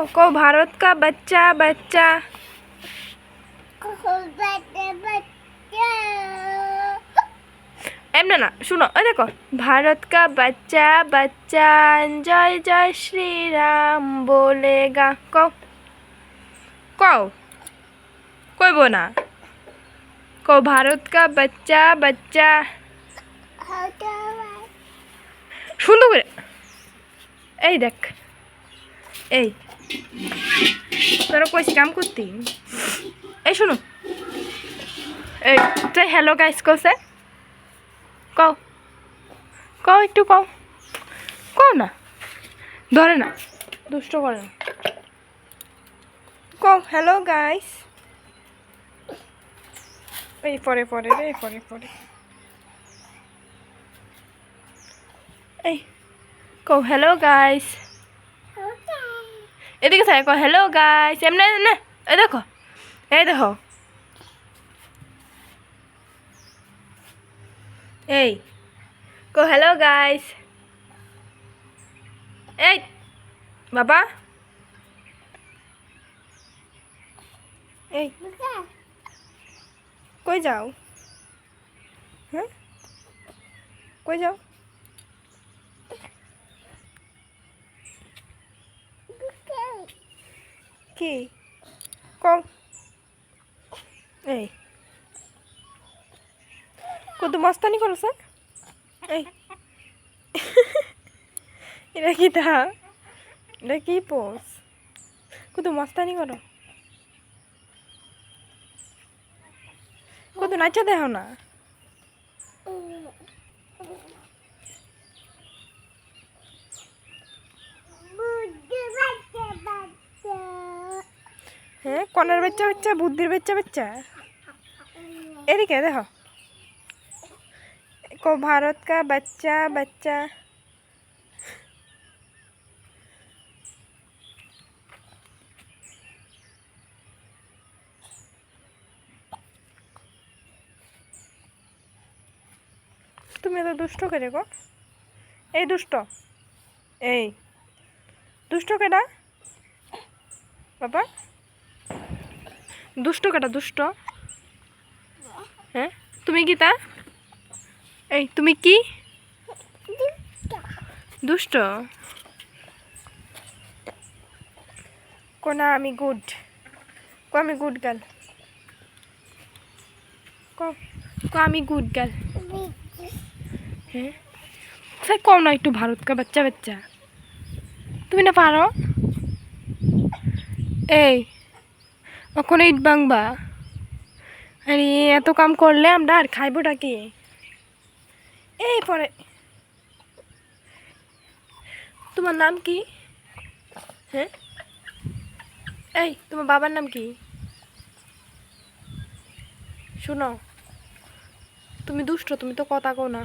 कौ भारत का बच्चा बच्चा एमने ना सुनो ए देखो भारत का बच्चा बच्चा जय जय श्री राम बोलेगा कौ कौ कोई बोना कौ भारत का बच्चा बच्चा सुंदर করে এই দেখ এই তোরা কইছি কাম করতি এই শুনো এই তুই হ্যালো গাইস কইছে কও কও একটু কও কও না ধরে না দুষ্ট করে না কও হ্যালো গাইস এই পরে পরে রে পরে পরে এই কও হ্যালো গাইস এদিকে স্যার কও হ্যালো গাইস এমনে না এই দেখো এই কও হ্যালো গাইস এই বাবা এই কই যাও হ্যাঁ কই যাও কি কও এই কত মস্তানি করো স্যার এই এটা কি তা এটা কি পোজ কত মস্তানি করো কত নাচা দেখো না হ্যাঁ কনের বাচ্চা বাচ্চা বুদ্ধির বাচ্চা বাচ্চা এদিকে দেখো को भारत का बच्चा बच्चा তুমি তো দুষ্ট করে গো এই দুষ্ট এই দুষ্ট কেডা বাবা দুষ্ট কেডা দুষ্ট হ্যাঁ তুমি কি তা এই তুমি কি দুষ্ট কোনা আমি গুড কো আমি গুড গার্ল কো আমি গুড গার্ল হ্যাঁ সে কম না একটু ভারত কা বাচ্চা বাচ্চা তুমি না পারো এই ওখানে ইট বাংবা আরে এত কাম করলে আমরা আর খাইবোটা কি এই পরে তোমার নাম কি হ্যাঁ এই তোমার বাবার নাম কি শুনো তুমি দুষ্ট তুমি তো কথা কও না